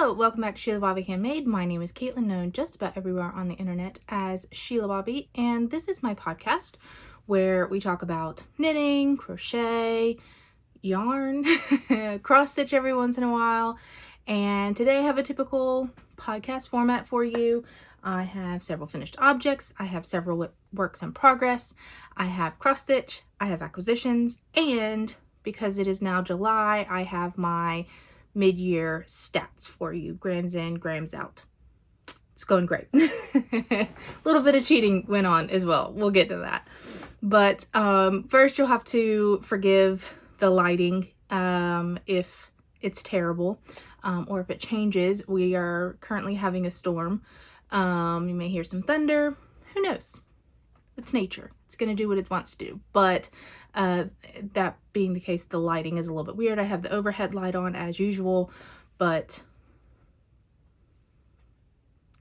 Hello, welcome back to Shelabobby Handmade. My name is Caitlin, known just about everywhere on the internet as Shelabobby, and this is my podcast where we talk about knitting, crochet, yarn, cross-stitch every once in a while, and today I have a typical podcast format for you. I have several finished objects, I have several works in progress, I have cross-stitch, I have acquisitions, and because it is now July, I have my mid-year stats for you. Grams in, grams out. It's going great. A little bit of cheating went on as well. We'll get to that. But first you'll have to forgive the lighting if it's terrible or if it changes. We are currently having a storm. You may hear some thunder. Who knows? It's nature. It's going to do what it wants to do. But that being the case, the lighting is a little bit weird. I have the overhead light on as usual, but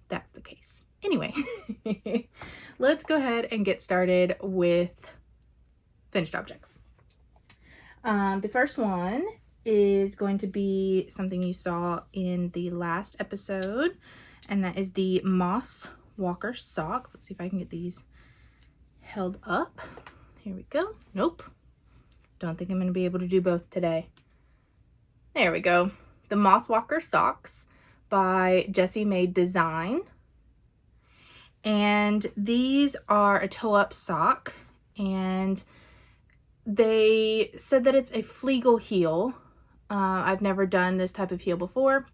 that's the case. Anyway, let's go ahead and get started with finished objects. The first one is going to be something you saw in the last episode, and that is the Moss Walker socks. Let's see if I can get these held up. Here we go. Nope. Don't think I'm going to be able to do both today. There we go. The Moss Walker socks by Jessie Made Design. And these are a toe-up sock. And they said that it's a Flegel heel. I've never done this type of heel before.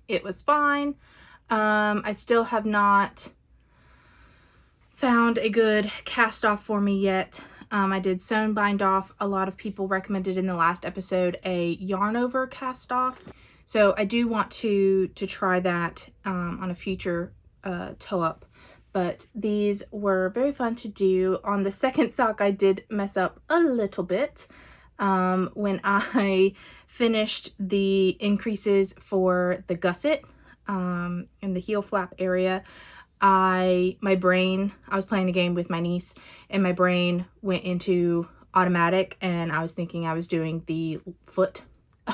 It was fine. I still have not found a good cast off for me yet. I did sewn bind off. A lot of people recommended in the last episode a yarn over cast off. So I do want to try that on a future toe up. But these were very fun to do. On the second sock I did mess up a little bit. When I finished the increases for the gusset in the heel flap area, I was playing a game with my niece and my brain went into automatic and I was thinking I was doing the foot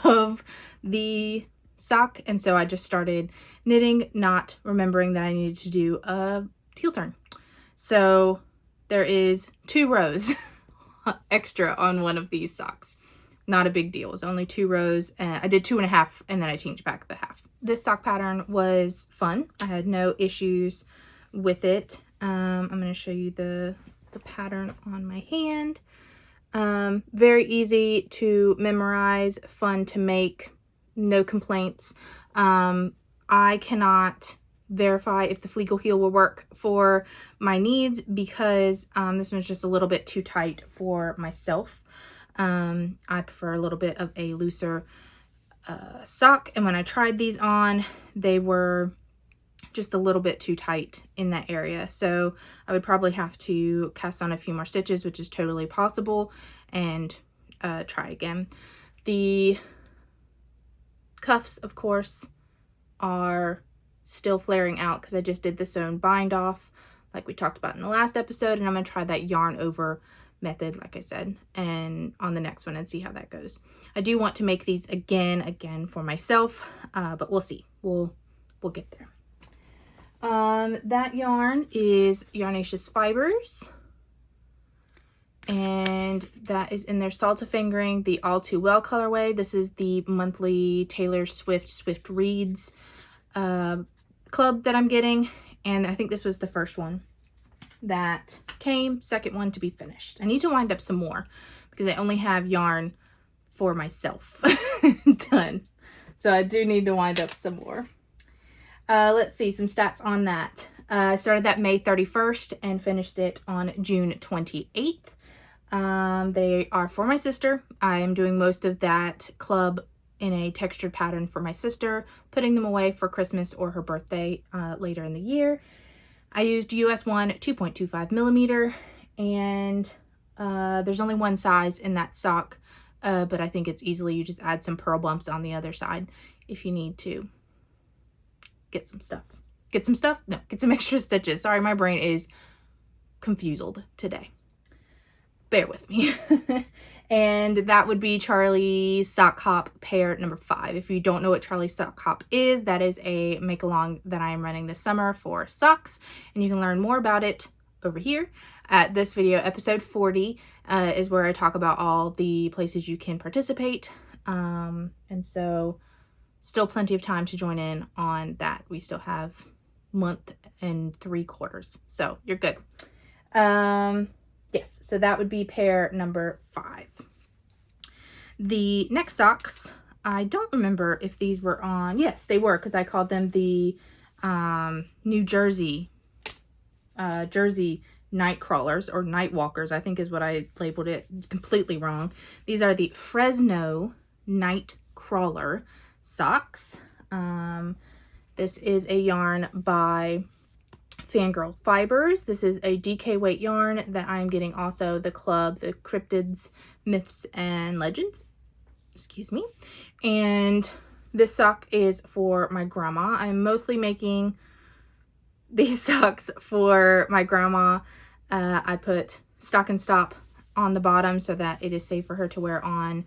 of the sock, and so I just started knitting, not remembering that I needed to do a heel turn. So there is 2 rows extra on one of these socks. Not a big deal. It was only 2 rows, and I did 2.5 and then I changed back the half. This sock pattern was fun. I had no issues with it. I'm going to show you the pattern on my hand. Very easy to memorize, fun to make, no complaints. I cannot verify if the Flegel heel will work for my needs because this one's just a little bit too tight for myself. I prefer a little bit of a looser sock, and when I tried these on, they were just a little bit too tight in that area. So I would probably have to cast on a few more stitches, which is totally possible, and try again. The cuffs, of course, are still flaring out because I just did the sewn bind off like we talked about in the last episode, and I'm going to try that yarn over method, like I said, and on the next one and see how that goes. I do want to make these again for myself, but we'll see. We'll get there. That yarn is Yarnaceous Fibers, and that is in their Salta Fingering, the All Too Well colorway. This is the monthly Taylor Swift Reads club that I'm getting, and I think this was the first one that came, second one to be finished. I need to wind up some more because I only have yarn for myself done, so I do need to wind up some more. Let's see some stats on that. I started that May 31st and finished it on June 28th. They are for my sister. I am doing most of that club in a textured pattern for my sister, putting them away for Christmas or her birthday later in the year. I used US 1 2.25 millimeter, and there's only one size in that sock, but I think it's easily, you just add some purl bumps on the other side if you need to get some stuff. Get some extra stitches. Sorry, my brain is confused today. Bear with me. And that would be Charlie Sock Hop pair number 5. If you don't know what Charlie Sock Hop is, that is a make-along that I am running this summer for socks. And you can learn more about it over here at this video. Episode 40 is where I talk about all the places you can participate. And so still plenty of time to join in on that. We still have month and 3 quarters, so you're good. Yes, so that would be pair number 5. The next socks, I don't remember if these were on. Yes, they were, because I called them the New Jersey Nightcrawlers, or Nightwalkers, I think is what I labeled it. Completely wrong. These are the Fresno Nightcrawler socks. This is a yarn by Fangirl Fibers. This is a DK weight yarn that I'm getting also the club, the Cryptids, Myths, and Legends. Excuse me. And this sock is for my grandma. I'm mostly making these socks for my grandma. I put Stock and Stop on the bottom so that it is safe for her to wear on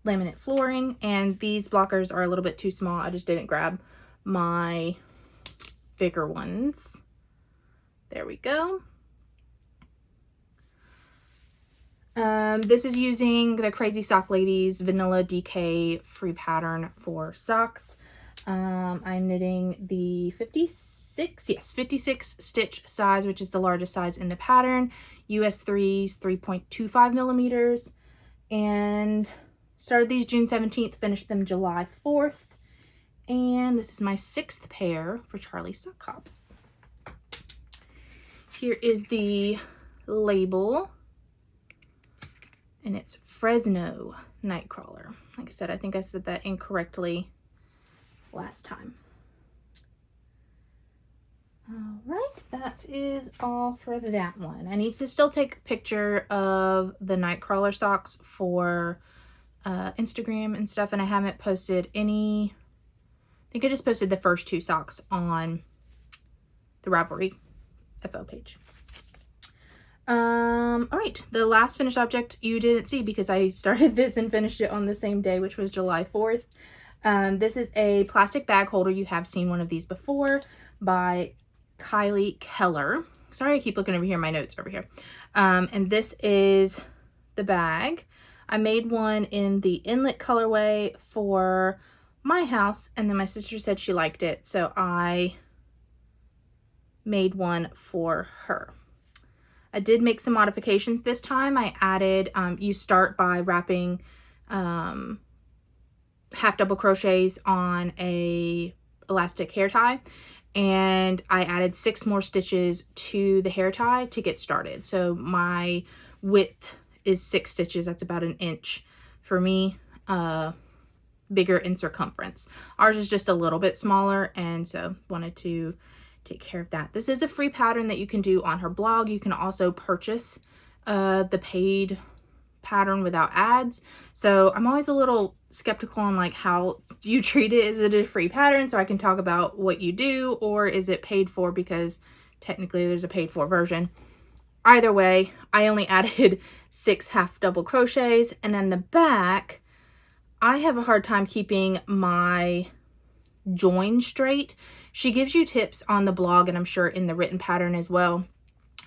laminate flooring. And these blockers are a little bit too small. I just didn't grab my bigger ones. There we go. This is using the Crazy Sock Ladies Vanilla DK free pattern for socks. I'm knitting the 56 stitch size, which is the largest size in the pattern. US 3s, 3.25 millimeters. And started these June 17th, finished them July 4th. And this is my 6th pair for Charlie Sock Hop. Here is the label. And it's Fresno Nightcrawler. Like I said, I think I said that incorrectly last time. All right, that is all for that one. I need to still take a picture of the Nightcrawler socks for Instagram and stuff, and I haven't posted any. I think I just posted the first 2 socks on the Ravelry FO page. All right, the last finished object you didn't see because I started this and finished it on the same day, which was July 4th. This is a plastic bag holder. You have seen one of these before by Kylie Keller. Sorry, I keep looking over here, my notes over here. And this is the bag. I made one in the inlet colorway for my house, and then my sister said she liked it, so I made one for her. I did make some modifications this time. I added, you start by wrapping half double crochets on a elastic hair tie, and I added 6 more stitches to the hair tie to get started. So my width is 6 stitches. That's about 1 inch for me, bigger in circumference. Ours is just a little bit smaller, and so wanted to take care of that. This is a free pattern that you can do on her blog. You can also purchase the paid pattern without ads. So I'm always a little skeptical on like, how do you treat it? Is it a free pattern so I can talk about what you do, or is it paid for because technically there's a paid for version? Either way, I only added 6 half double crochets, and then the back, I have a hard time keeping my join straight. She gives you tips on the blog, and I'm sure in the written pattern as well,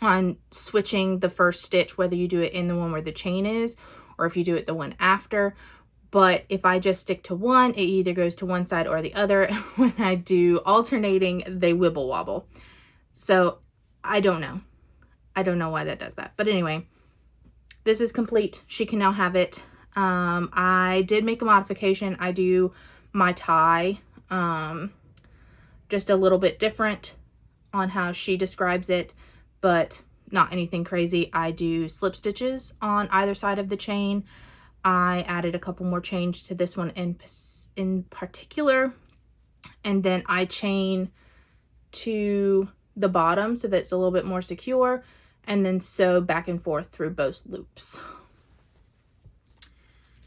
on switching the first stitch, whether you do it in the one where the chain is or if you do it the one after. But if I just stick to one, it either goes to one side or the other. When I do alternating, they wibble wobble. So I don't know. I don't know why that does that. But anyway, this is complete. She can now have it. I did make a modification. I do my tie just a little bit different on how she describes it, but not anything crazy. I do slip stitches on either side of the chain. I added a couple more chains to this one in particular, and then I chain to the bottom so that it's a little bit more secure, and then sew back and forth through both loops.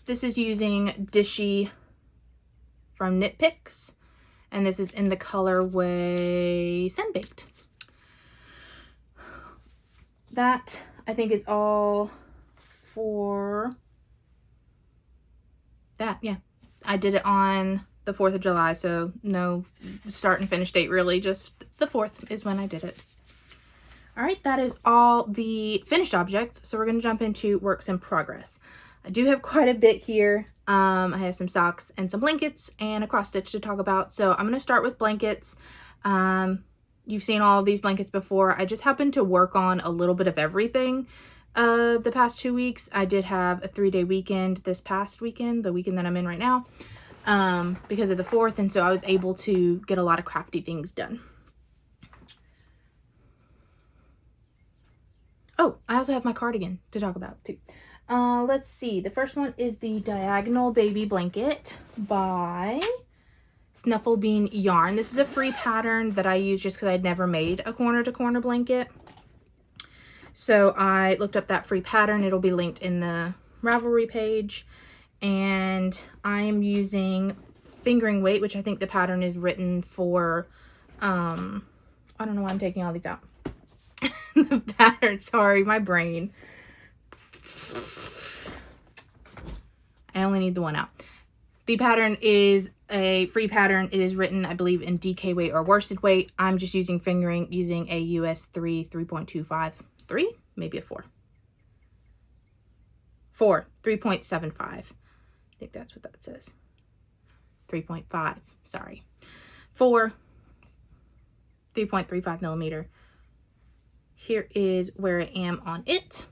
This is using Dishy from Knit Picks, and this is in the colorway Sunbaked. That, I think, is all for that. Yeah, I did it on the 4th of July, so no start and finish date really, just the 4th is when I did it. All right, that is all the finished objects, so we're going to jump into works in progress. I do have quite a bit here. I have some socks and some blankets and a cross stitch to talk about, so I'm going to start with blankets. You've seen all of these blankets before. I just happened to work on a little bit of everything the past 2 weeks. I did have a 3-day weekend this past weekend, the weekend that I'm in right now, because of the 4th, and so I was able to get a lot of crafty things done. Oh, I also have my cardigan to talk about too. Let's see. The first one is the Diagonal Baby Blanket by Shelabobby Yarn. This is a free pattern that I use just because I'd never made a corner-to-corner blanket. So I looked up that free pattern. It'll be linked in the Ravelry page. And I'm using fingering weight, which I think the pattern is written for, I don't know why I'm taking all these out. The pattern, sorry, my brain. I only need the one out. The pattern is a free pattern. It is written, I believe, in DK weight or worsted weight. I'm just using fingering using a US 3.25. 3? Maybe a 4. 3.75. I think that's what that says. 3.5, sorry. 3.35 millimeter. Here is where I am on it.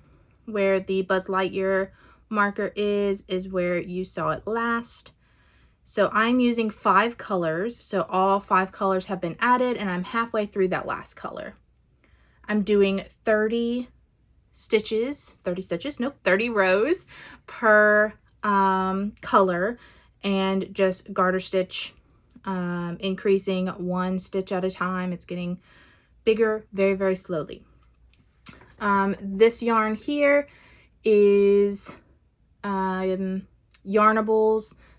Where the Buzz Lightyear marker is where you saw it last. So I'm using 5 colors. So all 5 colors have been added and I'm halfway through that last color. I'm doing 30 rows per color, and just garter stitch, increasing 1 stitch at a time. It's getting bigger very, very slowly. This yarn here is Yarnables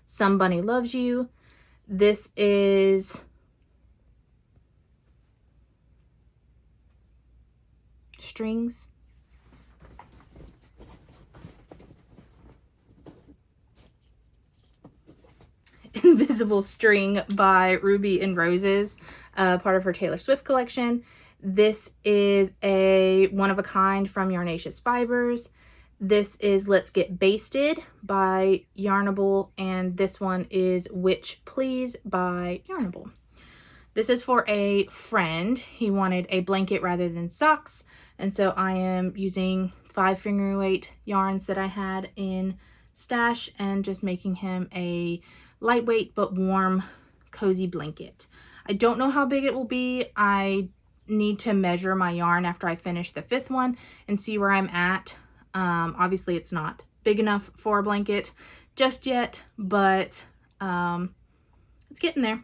Somebody Loves You. This is Strings. Invisible String by Ruby and Roses, part of her Taylor Swift collection. This is a one-of-a-kind from Yarnaceous Fibers. This is Let's Get Basted by Yarnable, and this one is Witch Please by Yarnable. This is for a friend. He wanted a blanket rather than socks, and so I am using 5 finger weight yarns that I had in stash and just making him a lightweight but warm, cozy blanket. I don't know how big it will be. I need to measure my yarn after I finish the 5th one and see where I'm at. Obviously it's not big enough for a blanket just yet, but it's getting there.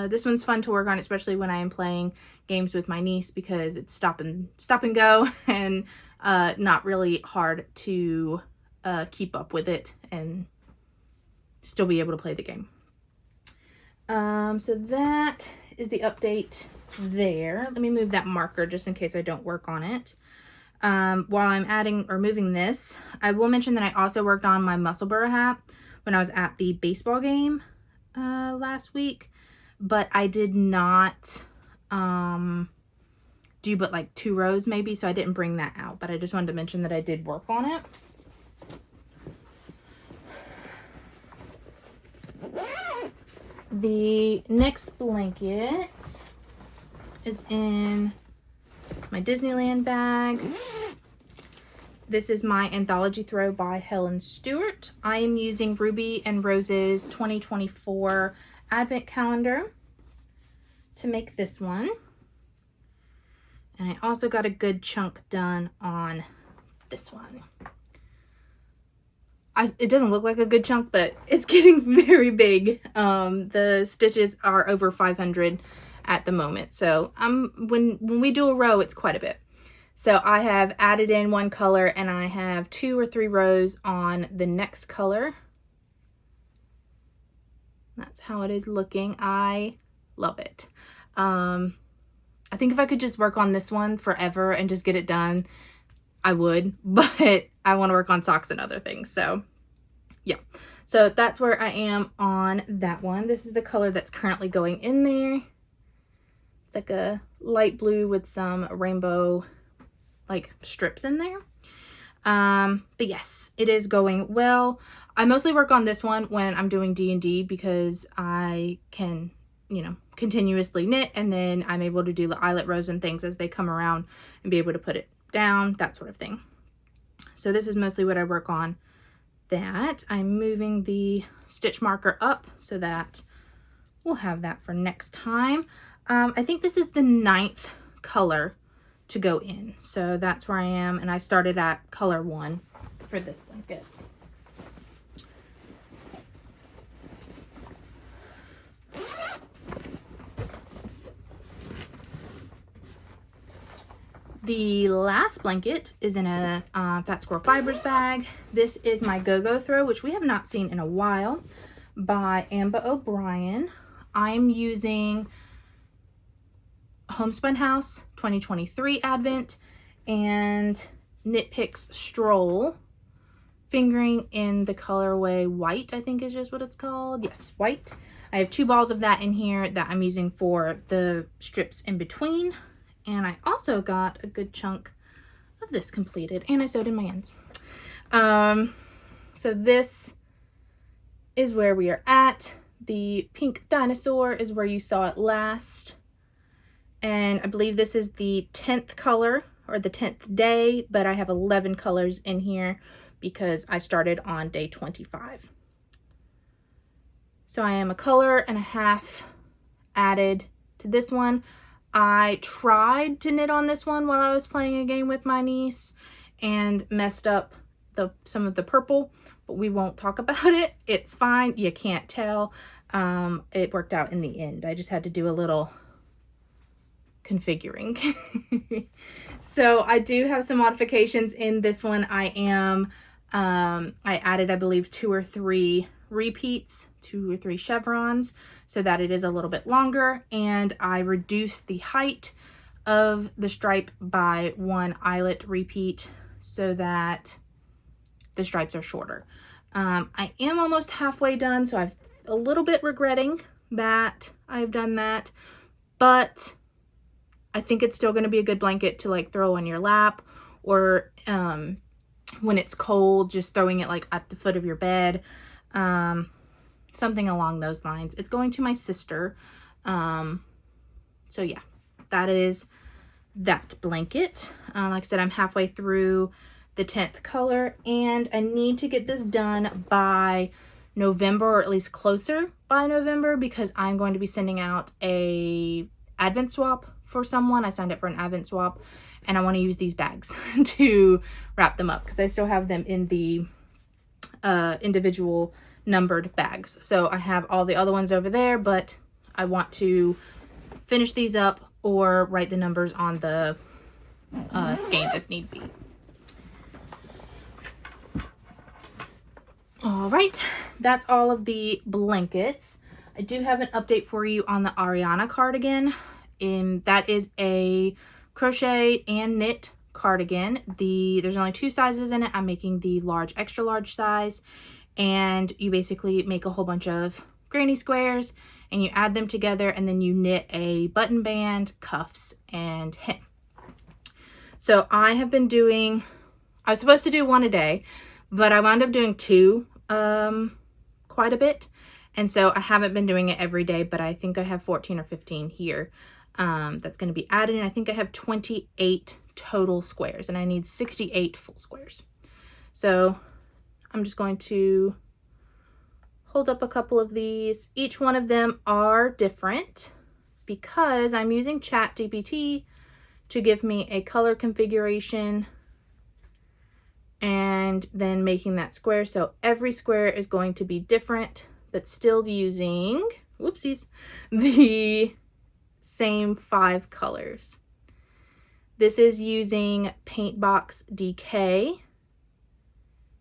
This one's fun to work on, especially when I am playing games with my niece, because it's stop and go and not really hard to keep up with it and still be able to play the game. So that is the update there. Let me move that marker just in case I don't work on it. While I'm adding or moving this, I will mention that I also worked on my Musselburgh hat when I was at the baseball game last week, but I did not do but like 2 rows maybe, so I didn't bring that out, but I just wanted to mention that I did work on it. The next blanket is in my Disneyland bag. This is my Anthology Throw by Helen Stewart. I am using Ruby and Rose's 2024 Advent Calendar to make this one. And I also got a good chunk done on this one. It doesn't look like a good chunk, but it's getting very big. The stitches are over 500 at the moment. So when we do a row, it's quite a bit. So I have added in 1 color and I have 2 or 3 rows on the next color. That's how it is looking. I love it. I think if I could just work on this one forever and just get it done, I would, but I want to work on socks and other things. So yeah, so that's where I am on that one. This is the color that's currently going in there. It's like a light blue with some rainbow like strips in there. But yes, it is going well. I mostly work on this one when I'm doing D&D because I can, you know, continuously knit, and then I'm able to do the eyelet rows and things as they come around and be able to put it down, that sort of thing. So this is mostly what I work on. That I'm moving the stitch marker up so that we'll have that for next time. I think this is the 9th color to go in, so that's where I am, and I started at color 1 for this blanket. The last blanket is in a Fat Squirrel Fibers bag. This is my Go-Go Throw, which we have not seen in a while, by Amba O'Brien. I'm using Homespun House 2023 Advent and Knit Picks Stroll, fingering in the colorway white, I think is just what it's called. Yes, white. I have 2 balls of that in here that I'm using for the strips in between. And I also got a good chunk of this completed, and I sewed in my ends. So this is where we are at. The pink dinosaur is where you saw it last. And I believe this is the 10th color, or the 10th day, but I have 11 colors in here because I started on day 25. So I am a color and a half added to this one. I tried to knit on this one while I was playing a game with my niece and messed up some of the purple, but we won't talk about it. It's fine. You can't tell. It worked out in the end. I just had to do a little configuring. So I do have some modifications in this one. I added, I believe, 2 or 3 repeats, 2 or 3 chevrons, so that it is a little bit longer, and I reduced the height of the stripe by 1 eyelet repeat so that the stripes are shorter. I am almost halfway done, so I'm a little bit regretting that I've done that, but I think it's still going to be a good blanket to like throw on your lap, or when it's cold, just throwing it like at the foot of your bed. Something along those lines. It's going to my sister. So yeah, that is that blanket. Like I said, I'm halfway through the 10th color, and I need to get this done by November, or at least closer by November, because I'm going to be sending out a advent swap for someone. I signed up for an advent swap, and I want to use these bags to wrap them up because I still have them in the individual numbered bags. So I have all the other ones over there, but I want to finish these up or write the numbers on the skeins if need be. All right, that's all of the blankets. I do have an update for you on the Ariana cardigan. That is a crochet and knit cardigan. There's only 2 sizes in it. I'm making the large, extra large size, and you basically make a whole bunch of granny squares and you add them together, and then you knit a button band, cuffs, and hem. So I have been doing, I was supposed to do 1 a day, but I wound up doing 2 quite a bit, and so I haven't been doing it every day, but I think I have 14 or 15 here that's going to be added, and I think I have 28 total squares, and I need 68 full squares. So I'm just going to hold up a couple of these. Each one of them are different because I'm using ChatGPT to give me a color configuration and then making that square. So every square is going to be different, but still using, whoopsies, the same 5 colors. This is using Paintbox DK,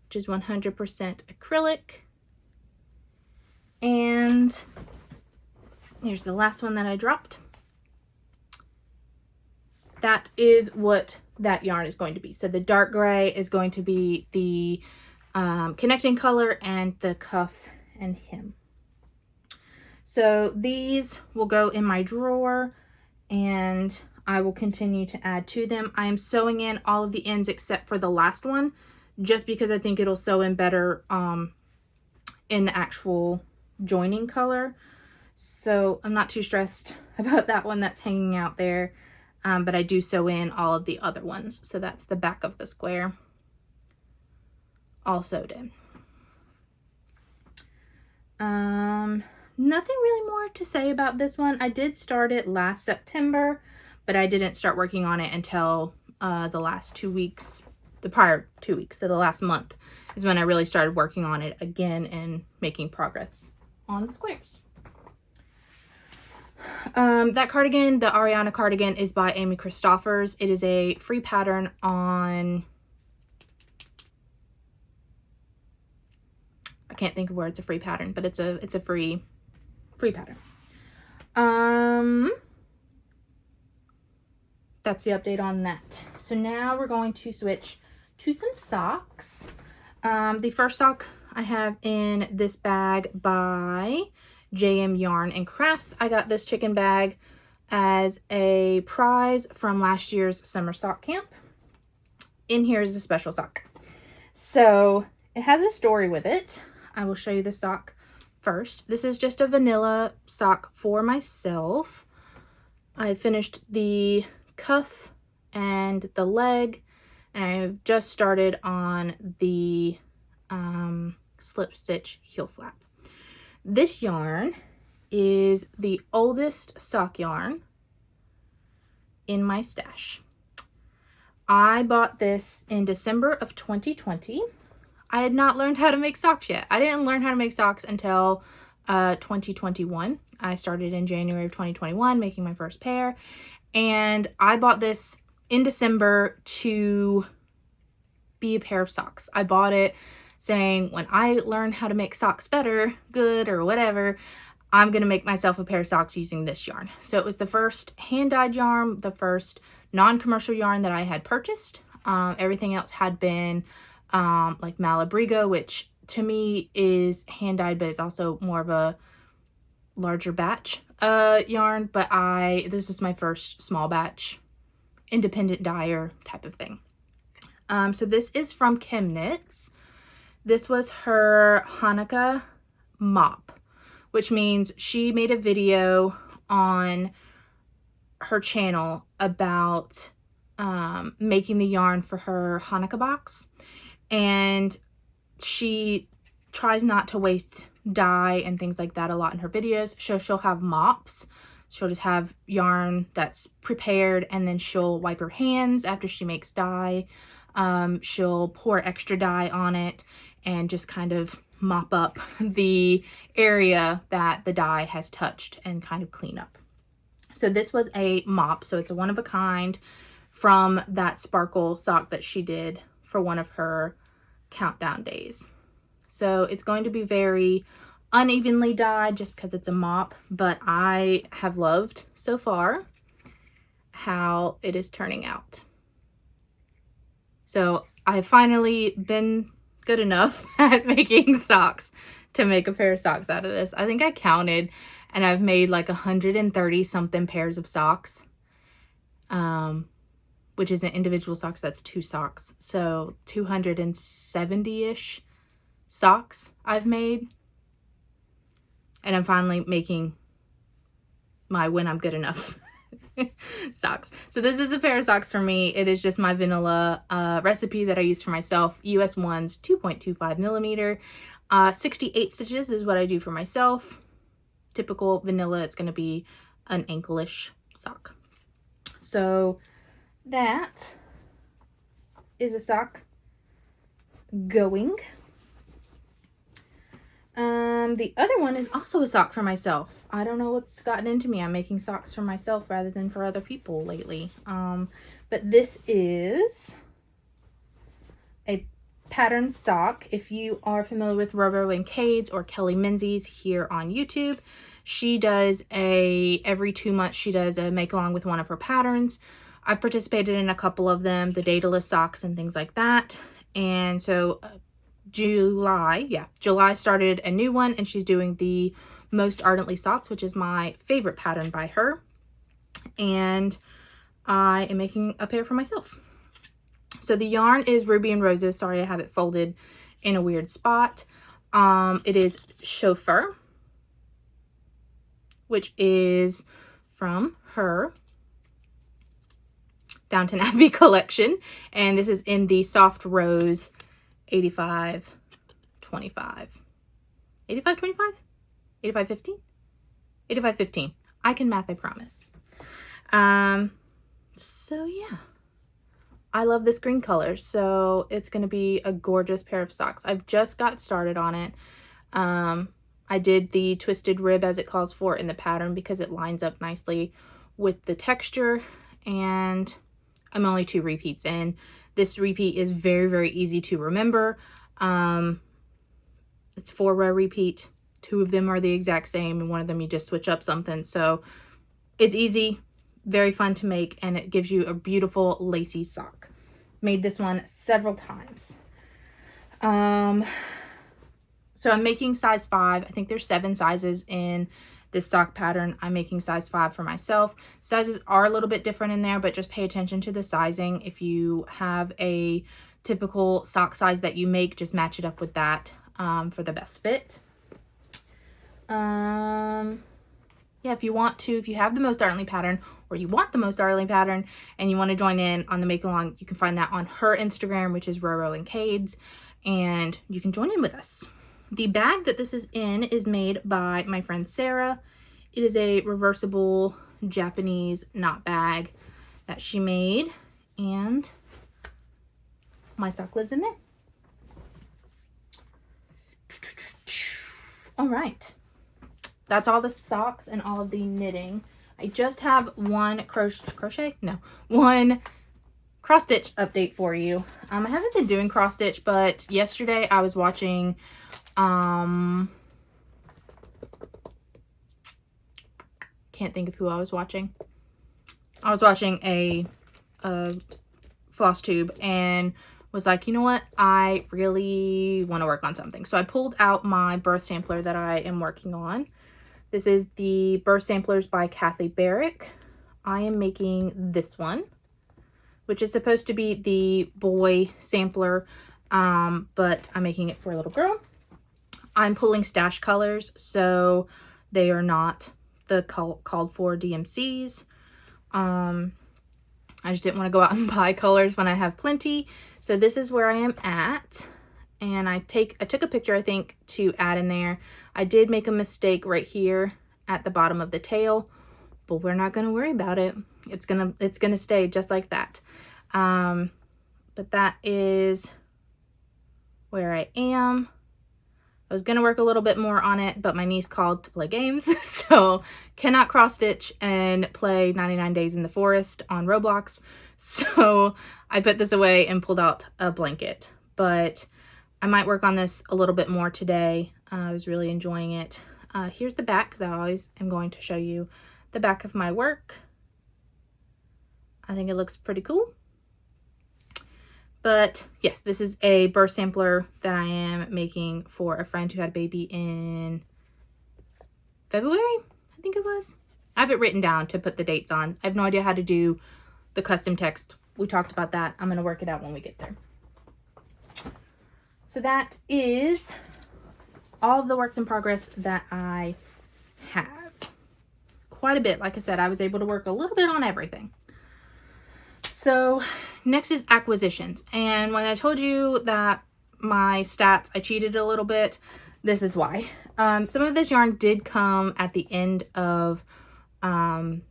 which is 100% acrylic. And here's the last one that I dropped. That is what that yarn is going to be. So the dark gray is going to be the connecting color and the cuff and hem. So these will go in my drawer and I will continue to add to them. I am sewing in all of the ends except for the last one, just because I think it'll sew in better in the actual joining color. So I'm not too stressed about that one that's hanging out there, but I do sew in all of the other ones. So that's the back of the square all sewed in. Nothing really more to say about this one. I did start it last September, but I didn't start working on it until the last 2 weeks, the prior 2 weeks, so the last month is when I really started working on it again and making progress on the squares. That cardigan, the Ariana cardigan, is by Amy Christoffers. It is a free pattern on, I can't think of where it's a free pattern, but it's a free pattern. That's the update on that. So now we're going to switch to some socks. The first sock I have in this bag by JM Yarn and Crafts. I got this chicken bag as a prize from last year's summer sock camp. In here is a special sock. So it has a story with it. I will show you the sock first. This is just a vanilla sock for myself. I finished the cuff and the leg, and I've just started on the slip stitch heel flap. This yarn is the oldest sock yarn in my stash. I bought this in December of 2020. I had not learned how to make socks yet. I didn't learn how to make socks until 2021. I started in January of 2021 making my first pair, and I bought this in December to be a pair of socks. I bought it saying, when I learn how to make socks better, good or whatever, I'm going to make myself a pair of socks using this yarn. So it was the first hand-dyed yarn, the first non-commercial yarn that I had purchased. Everything else had been like Malabrigo, which to me is hand-dyed, but it's also more of a larger batch yarn. But this was my first small batch, independent dyer type of thing. So this is from Kim Knits. This was her Hanukkah mop, which means she made a video on her channel about making the yarn for her Hanukkah box. And she tries not to waste dye and things like that a lot in her videos. So she'll have mops. She'll just have yarn that's prepared, and then she'll wipe her hands after she makes dye. She'll pour extra dye on it and just kind of mop up the area that the dye has touched and kind of clean up. So this was a mop, so it's a one of a kind from that sparkle sock that she did for one of her countdown days. So it's going to be very unevenly dyed just because it's a mop, but I have loved so far how it is turning out. So I've finally been good enough at making socks to make a pair of socks out of this. I think I counted and I've made like 130 something pairs of socks, which isn't individual socks, that's 2 socks. So 270-ish socks I've made. And I'm finally making my when I'm good enough socks. So this is a pair of socks for me. It is just my vanilla recipe that I use for myself. US ones, 2.25 millimeter. 68 stitches is what I do for myself. Typical vanilla, it's going to be an ankle-ish sock. So that is a sock going. The other one is also a sock for myself. I don't know what's gotten into me. I'm making socks for myself rather than for other people lately. But this is a pattern sock. If you are familiar with Roro and Cades or Kelly Menzies here on YouTube, she does every 2 months she does a make along with one of her patterns. I've participated in a couple of them, the Daedalus socks and things like that. And so July started a new one, and she's doing the Most Ardently socks, which is my favorite pattern by her. And I am making a pair for myself. So the yarn is Ruby and Roses. Sorry, I have it folded in a weird spot. It is Chauffeur, which is from her Downton Abbey collection. And this is in the Soft Rose 85-25. 85-25? 85-15? 85-15. I can math, I promise. So yeah. I love this green color, so it's going to be a gorgeous pair of socks. I've just got started on it. I did the twisted rib as it calls for in the pattern because it lines up nicely with the texture, and I'm only 2 repeats in. This repeat is very, very easy to remember. It's 4-row repeat. 2 of them are the exact same, and one of them you just switch up something. So it's easy, very fun to make, and it gives you a beautiful lacy sock. Made this one several times. So I'm making size 5. I think there's 7 sizes in this sock pattern. I'm making size 5 for myself. Sizes are a little bit different in there, but just pay attention to the sizing. If you have a typical sock size that you make, just match it up with that for the best fit. Yeah, if you have the Most Ardently pattern, or you want the Most Ardently pattern and you want to join in on the make along, you can find that on her Instagram, which is Roro and Cades, and you can join in with us. The bag that this is in is made by my friend Sarah. It is a reversible Japanese knot bag that she made, and my sock lives in there. All right. That's all the socks and all of the knitting. I just have one one cross stitch update for you. I haven't been doing cross stitch, but yesterday I was watching can't think of who I was watching. I was watching a floss tube and was like, you know what, I really want to work on something. So I pulled out my birth sampler that I am working on. This is the Birth Samplers by Kathy Barrick. I am making this one, which is supposed to be the boy sampler, but I'm making it for a little girl. I'm pulling stash colors, so they are not the called for DMCs. I just didn't want to go out and buy colors when I have plenty. So this is where I am at. And I took a picture, I think, to add in there. I did make a mistake right here at the bottom of the tail, but we're not going to worry about it. It's gonna stay just like that. But that is where I am. I was going to work a little bit more on it, but my niece called to play games, so cannot cross stitch and play 99 Days in the Forest on Roblox. So I put this away and pulled out a blanket, but I might work on this a little bit more today. I was really enjoying it. Here's the back, because I always am going to show you the back of my work. I think it looks pretty cool. But yes, this is a birth sampler that I am making for a friend who had a baby in February, I think it was. I have it written down to put the dates on. I have no idea how to do the custom text. We talked about that. I'm going to work it out when we get there. So that is all of the works in progress that I have. Quite a bit. Like I said, I was able to work a little bit on everything. So next is acquisitions. And when I told you that my stats, I cheated a little bit, this is why. Some of this yarn did come at the end of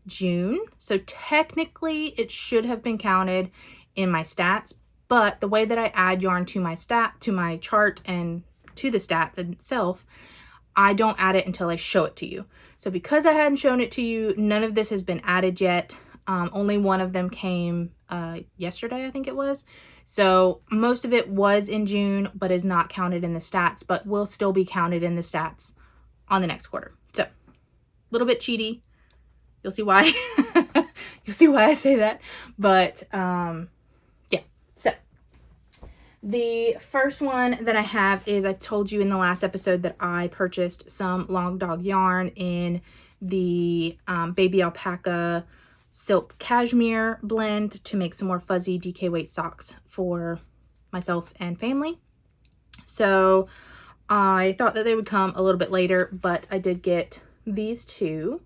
June. So technically it should have been counted in my stats. But the way that I add yarn to my chart and to the stats itself, I don't add it until I show it to you. So because I hadn't shown it to you, none of this has been added yet. Only one of them came yesterday, I think it was. So most of it was in June, but is not counted in the stats, but will still be counted in the stats on the next quarter. So a little bit cheaty. You'll see why. You'll see why I say that. But, yeah. So, the first one that I have is, I told you in the last episode that I purchased some Long Dog yarn in the Baby Alpaca Silk Cashmere blend to make some more fuzzy DK weight socks for myself and family. So I thought that they would come a little bit later, but I did get these two.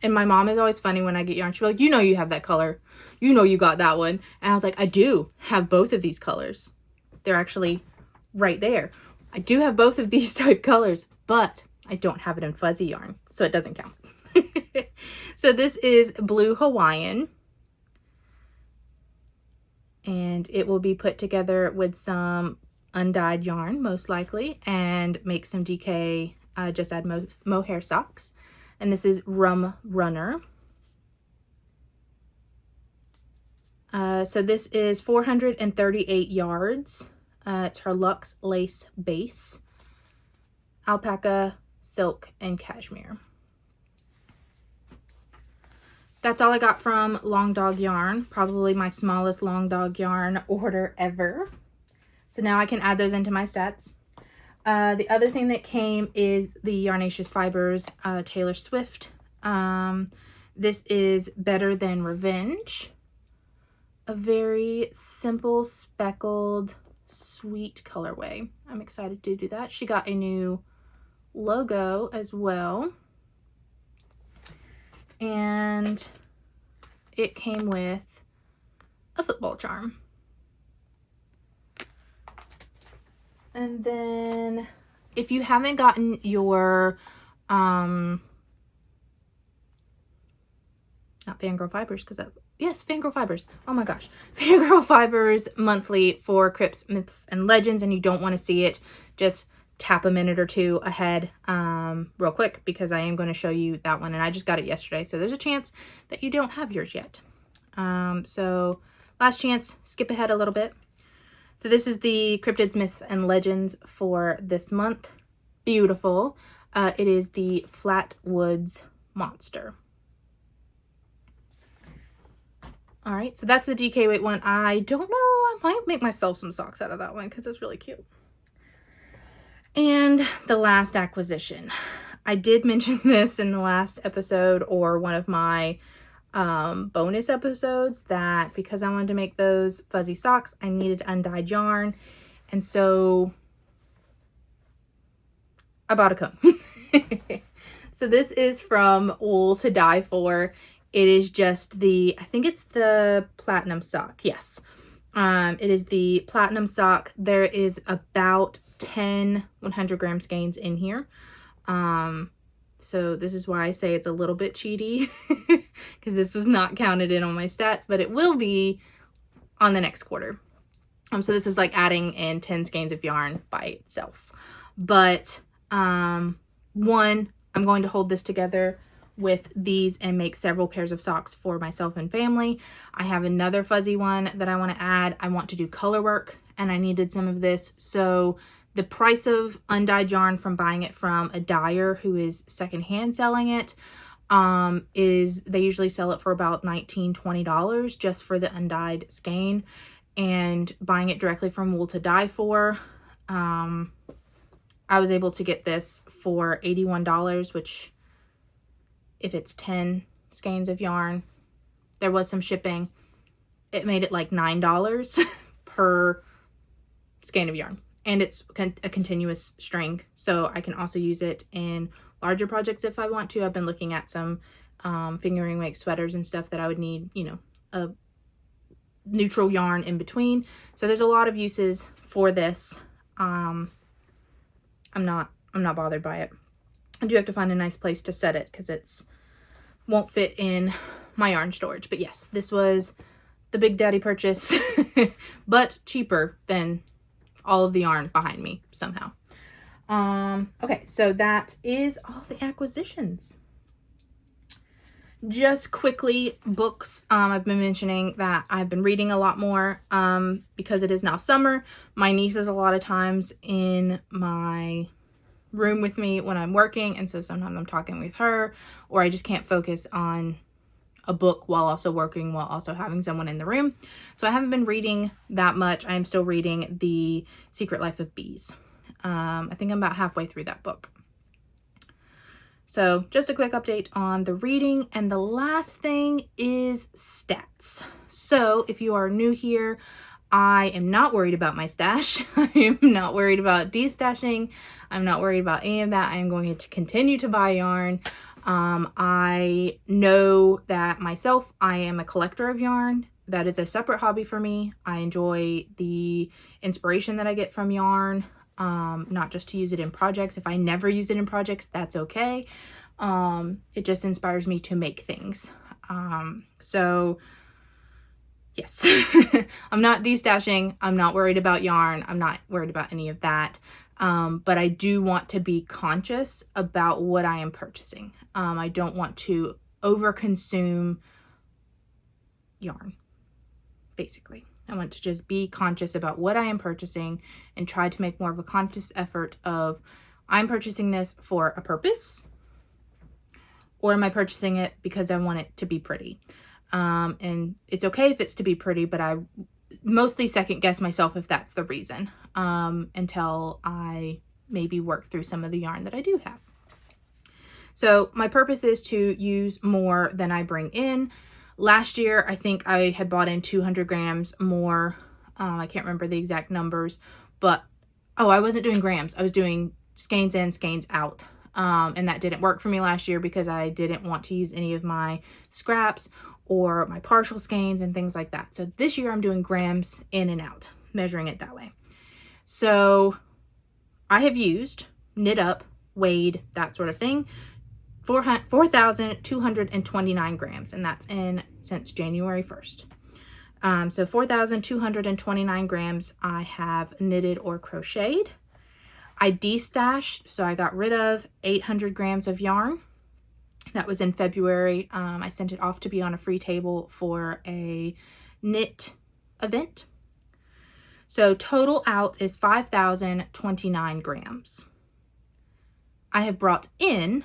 And my mom is always funny when I get yarn. She'll be like, you know you have that color. You know you got that one. And I was like, I do have both of these colors. They're actually right there. I do have both of these type colors, but I don't have it in fuzzy yarn, so it doesn't count. So this is Blue Hawaiian. And it will be put together with some undyed yarn, most likely, and make some DK, just add mohair socks. And this is Rum Runner. So this is 438 yards. It's her Luxe Lace Base. Alpaca, silk, and cashmere. That's all I got from Long Dog Yarn. Probably my smallest Long Dog Yarn order ever. So now I can add those into my stats. The other thing that came is the Yarnaceous Fibers Taylor Swift. This is Better Than Revenge. A very simple, speckled, sweet colorway. I'm excited to do that. She got a new logo as well. And it came with a football charm. And then if you haven't gotten your not Fangirl Fibers, because that, yes, Fangirl Fibers, oh my gosh, Fangirl Fibers monthly for Crypts, Myths, and Legends, and you don't want to see it, just tap a minute or two ahead real quick, because I am going to show you that one, and I just got it yesterday, so there's a chance that you don't have yours yet. So last chance, skip ahead a little bit. So this is the Cryptids, Myths, and Legends for this month. Beautiful. It is the Flat Woods Monster. All right, so that's the DK weight one. I don't know, I might make myself some socks out of that one because it's really cute. And the last acquisition. I did mention this in the last episode, or one of my bonus episodes, that because I wanted to make those fuzzy socks, I needed undyed yarn. And so I bought a comb. So this is from Wool to Die For. It is just the, I think it's the platinum sock. Yes. It is the platinum sock. There is about 10 100-gram skeins in here. So this is why I say it's a little bit cheaty, because this was not counted in on my stats, but it will be on the next quarter. So this is like adding in 10 skeins of yarn by itself. But one, I'm going to hold this together with these and make several pairs of socks for myself and family. I have another fuzzy one that I want to add. I want to do color work, and I needed some of this. So the price of undyed yarn from buying it from a dyer who is secondhand selling it is, they usually sell it for about $19-20 just for the undyed skein. And buying it directly from Wool to Die For, I was able to get this for $81, which, if it's 10 skeins of yarn, there was some shipping. It made it like $9 per skein of yarn. And it's a continuous string, so I can also use it in larger projects if I want to. I've been looking at some fingering weight sweaters and stuff that I would need, you know, a neutral yarn in between. So there's a lot of uses for this. I'm not bothered by it. I do have to find a nice place to set it because it's won't fit in my yarn storage. But yes, this was the big daddy purchase, but cheaper than all of the yarn behind me somehow. Okay, so that is all the acquisitions. Just quickly, books. I've been mentioning that I've been reading a lot more because it is now summer. My nieces a lot of times in my room with me when I'm working, and so sometimes I'm talking with her, or I just can't focus on a book while also working, while also having someone in the room. So I haven't been reading that much. I am still reading The Secret Life of Bees. I think I'm about halfway through that book. So just a quick update on the reading. And the last thing is stats. So if you are new here, I am not worried about my stash. I am not worried about destashing. I'm not worried about any of that. I am going to continue to buy yarn. I know that myself, I am a collector of yarn. That is a separate hobby for me. I enjoy the inspiration that I get from yarn, not just to use it in projects. If I never use it in projects, that's okay. It just inspires me to make things. So yes, I'm not destashing. I'm not worried about yarn. I'm not worried about any of that. But I do want to be conscious about what I am purchasing. I don't want to overconsume yarn, basically. I want to just be conscious about what I am purchasing and try to make more of a conscious effort of, I'm purchasing this for a purpose, or am I purchasing it because I want it to be pretty? And it's okay if it's to be pretty, but I mostly second guess myself if that's the reason, until I maybe work through some of the yarn that I do have. So my purpose is to use more than I bring in. Last year, I think I had bought in 200 grams more. I can't remember the exact numbers, but, I wasn't doing grams. I was doing skeins in, skeins out. And that didn't work for me last year because I didn't want to use any of my scraps or my partial skeins and things like that. So this year I'm doing grams in and out, measuring it that way. So I have used, knit up, weighed, that sort of thing, 4,229 grams, and that's in since January 1st. So 4,229 grams I have knitted or crocheted. I destashed, so I got rid of 800 grams of yarn. That was in February. I sent it off to be on a free table for a knit event. So total out is 5,029 grams. I have brought in,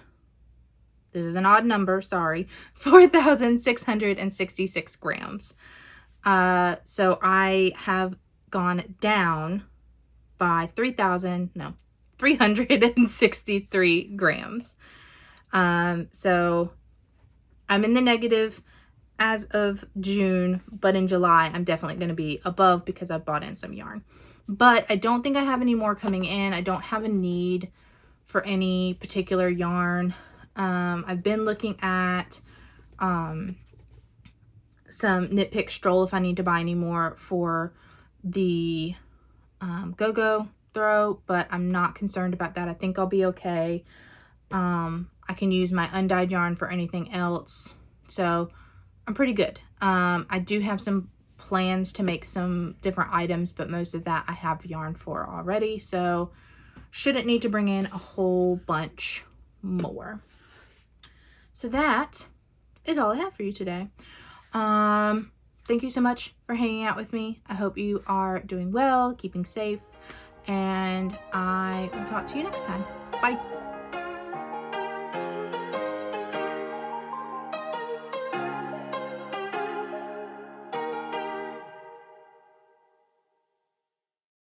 this is an odd number, sorry, 4,666 grams. So I have gone down by 363 grams. So I'm in the negative as of June, but in July I'm definitely going to be above because I've bought in some yarn. But I don't think I have any more coming in. I don't have a need for any particular yarn. I've been looking at some Knit Pick Stroll if I need to buy any more for the Go-Go Throw, but I'm not concerned about that. I think I'll be okay. I can use my undyed yarn for anything else, so I'm pretty good. I do have some plans to make some different items, but most of that I have yarn for already, so shouldn't need to bring in a whole bunch more. So that is all I have for you today. Thank you so much for hanging out with me. I hope you are doing well, keeping safe, and I will talk to you next time. Bye.